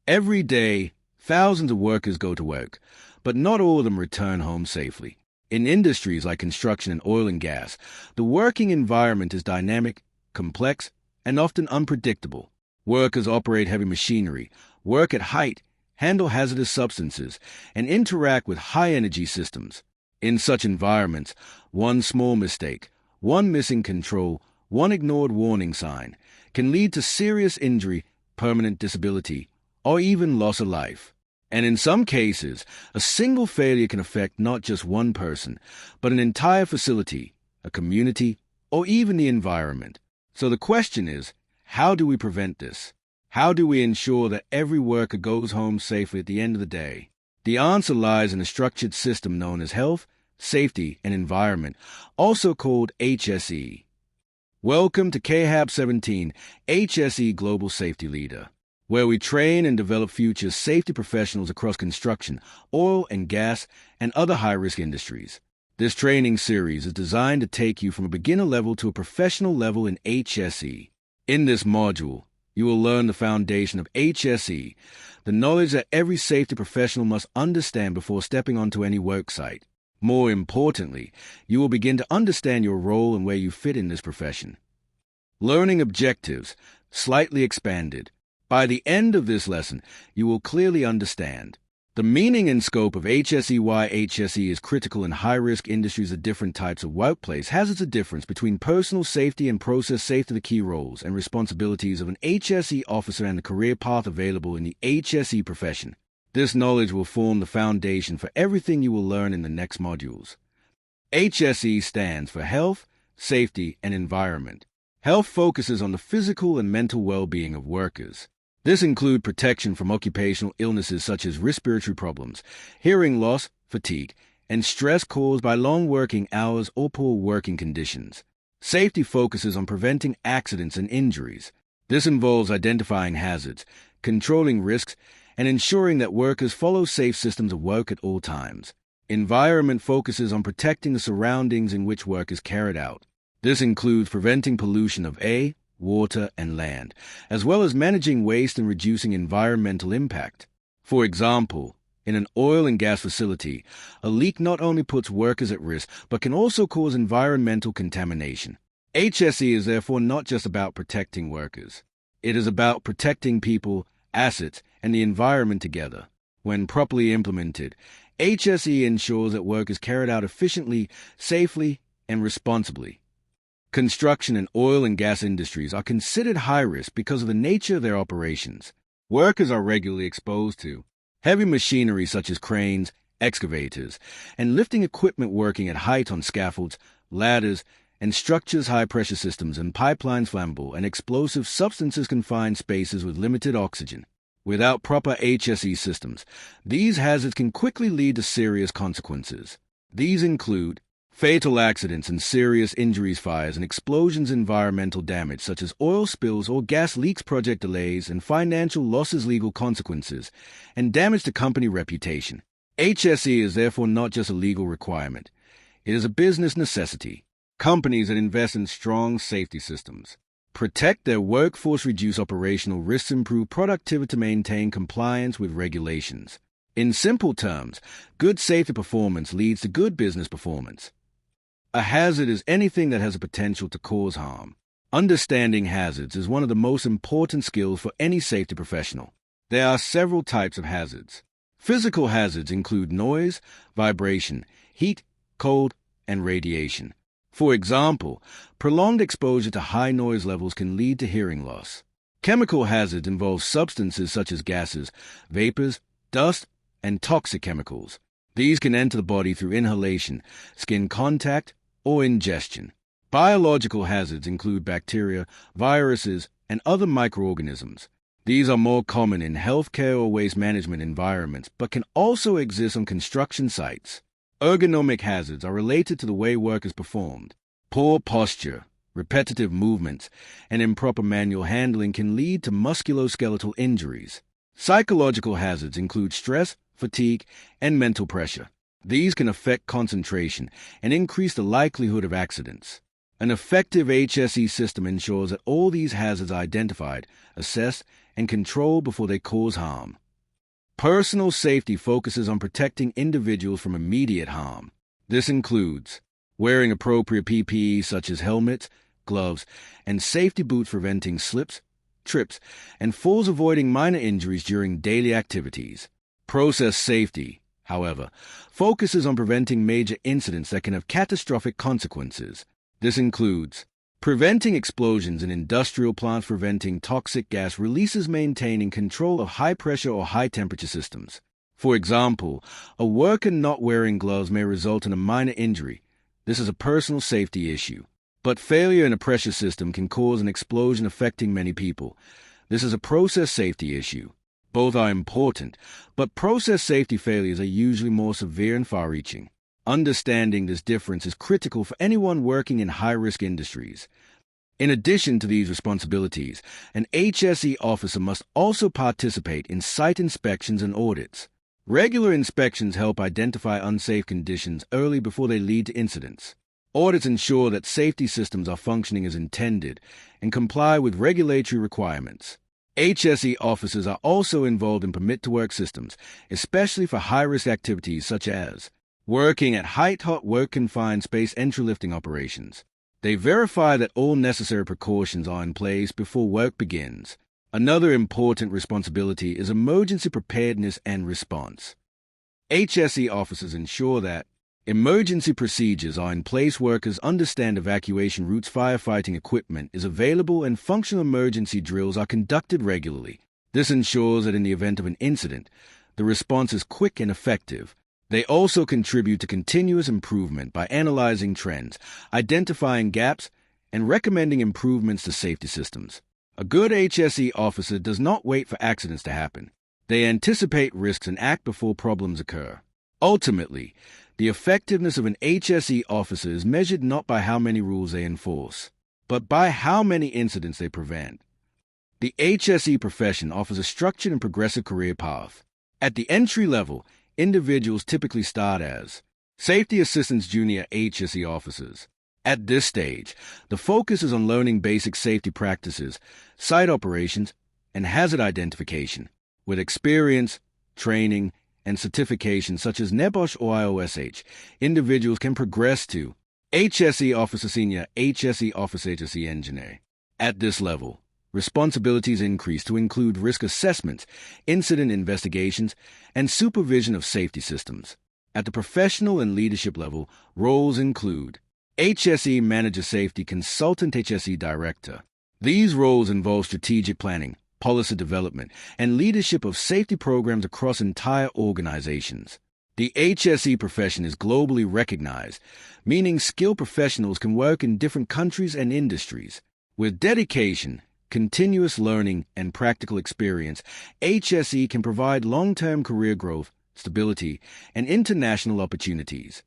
Every day, thousands of workers go to work, but not all of them return home safely. In industries like construction and oil and gas, the working environment is dynamic, complex, and often unpredictable. Workers operate heavy machinery, work at height, handle hazardous substances, and interact with high-energy systems. In such environments, one small mistake, one missing control, one ignored warning sign can lead to serious injury, permanent disability, or even loss of life. And in some cases, a single failure can affect not just one person, but an entire facility, a community, or even the environment. So the question is, how do we prevent this? How do we ensure that every worker goes home safely at the end of the day? The answer lies in a structured system known as Health, Safety, and Environment, also called HSE. Welcome to KHAP 17, HSE Global Safety Leader, where we train and develop future safety professionals across construction, oil and gas, and other high-risk industries. This training series is designed to take you from a beginner level to a professional level in HSE. In this module, you will learn the foundation of HSE, the knowledge that every safety professional must understand before stepping onto any work site. More importantly, you will begin to understand your role and where you fit in this profession. Learning objectives, slightly expanded. By the end of this lesson, you will clearly understand the meaning and scope of HSE. Why HSE is critical in high-risk industries of different types of workplace. Hazards, a difference between personal safety and process safety, the key roles and responsibilities of an HSE officer and the career path available in the HSE profession. This knowledge will form the foundation for everything you will learn in the next modules. HSE stands for Health, Safety, and Environment. Health focuses on the physical and mental well-being of workers. This includes protection from occupational illnesses such as respiratory problems, hearing loss, fatigue, and stress caused by long working hours or poor working conditions. Safety focuses on preventing accidents and injuries. This involves identifying hazards, controlling risks, and ensuring that workers follow safe systems of work at all times. Environment focuses on protecting the surroundings in which work is carried out. This includes preventing pollution of air, water, and land, as well as managing waste and reducing environmental impact. For example, in an oil and gas facility, a leak not only puts workers at risk, but can also cause environmental contamination. HSE is therefore not just about protecting workers. It is about protecting people, assets, and the environment together. When properly implemented, HSE ensures that work is carried out efficiently, safely, and responsibly. Construction and oil and gas industries are considered high risk because of the nature of their operations. Workers are regularly exposed to heavy machinery such as cranes, excavators, and lifting equipment working at height on scaffolds, ladders, and structures, high-pressure systems and pipelines, flammable and explosive substances, confined spaces with limited oxygen. Without proper HSE systems, these hazards can quickly lead to serious consequences. These include fatal accidents and serious injuries, fires and explosions, environmental damage such as oil spills or gas leaks, project delays and financial losses, legal consequences, and damage to company reputation. HSE is therefore not just a legal requirement. It is a business necessity. Companies that invest in strong safety systems protect their workforce, reduce operational risks, improve productivity, maintain compliance with regulations. In simple terms, good safety performance leads to good business performance. A hazard is anything that has a potential to cause harm. Understanding hazards is one of the most important skills for any safety professional. There are several types of hazards. Physical hazards include noise, vibration, heat, cold, and radiation. For example, prolonged exposure to high noise levels can lead to hearing loss. Chemical hazards involve substances such as gases, vapors, dust, and toxic chemicals. These can enter the body through inhalation, skin contact, or ingestion. Biological hazards include bacteria, viruses, and other microorganisms. These are more common in healthcare or waste management environments, but can also exist on construction sites. Ergonomic hazards are related to the way work is performed. Poor posture, repetitive movements, and improper manual handling can lead to musculoskeletal injuries. Psychological hazards include stress, fatigue, and mental pressure. These can affect concentration and increase the likelihood of accidents. An effective HSE system ensures that all these hazards are identified, assessed, and control before they cause harm. Personal safety focuses on protecting individuals from immediate harm. This includes wearing appropriate PPE such as helmets, gloves, and safety boots preventing slips, trips, and falls, avoiding minor injuries during daily activities. Process safety, however, focuses on preventing major incidents that can have catastrophic consequences. This includes preventing explosions in industrial plants, preventing toxic gas releases, maintaining control of high-pressure or high-temperature systems. For example, a worker not wearing gloves may result in a minor injury. This is a personal safety issue. But failure in a pressure system can cause an explosion affecting many people. This is a process safety issue. Both are important, but process safety failures are usually more severe and far-reaching. Understanding this difference is critical for anyone working in high-risk industries. In addition to these responsibilities, an HSE officer must also participate in site inspections and audits. Regular inspections help identify unsafe conditions early before they lead to incidents. Audits ensure that safety systems are functioning as intended and comply with regulatory requirements. HSE officers are also involved in permit-to-work systems, especially for high-risk activities such as working at height, hot work confined space entry lifting operations. They verify that all necessary precautions are in place before work begins. Another important responsibility is emergency preparedness and response. HSE officers ensure that emergency procedures are in place, workers understand evacuation routes, firefighting equipment is available, and functional emergency drills are conducted regularly. This ensures that in the event of an incident, the response is quick and effective. They also contribute to continuous improvement by analyzing trends, identifying gaps, and recommending improvements to safety systems. A good HSE officer does not wait for accidents to happen. They anticipate risks and act before problems occur. Ultimately, the effectiveness of an HSE officer is measured not by how many rules they enforce, but by how many incidents they prevent. The HSE profession offers a structured and progressive career path. At the entry level, individuals typically start as Safety Assistants Junior HSE officers. At this stage, the focus is on learning basic safety practices, site operations, and hazard identification. With experience, training, and certification such as NEBOSH or IOSH, individuals can progress to HSE Officer Senior, HSE Officer, HSE Engineer. At this level, responsibilities increase to include risk assessments, incident investigations, and supervision of safety systems. At the professional and leadership level, roles include HSE Manager, Safety Consultant, HSE Director. These roles involve strategic planning, policy development, and leadership of safety programs across entire organizations. The HSE profession is globally recognized, meaning skilled professionals can work in different countries and industries. With dedication, continuous learning, and practical experience, HSE can provide long-term career growth, stability, and international opportunities.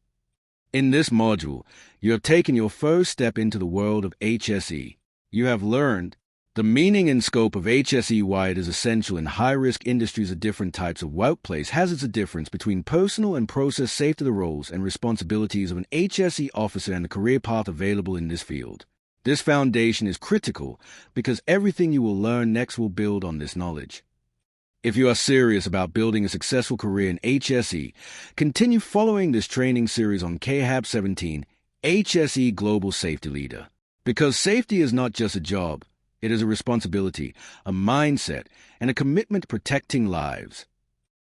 In this module, you have taken your first step into the world of HSE. You have learned the meaning and scope of HSE, why it is essential in high-risk industries of different types of workplace, hazards, a difference between personal and process safety, the roles and responsibilities of an HSE officer, and the career path available in this field. This foundation is critical because everything you will learn next will build on this knowledge. If you are serious about building a successful career in HSE, continue following this training series on KHAB 17, HSE Global Safety Leader. Because safety is not just a job, it is a responsibility, a mindset, and a commitment to protecting lives.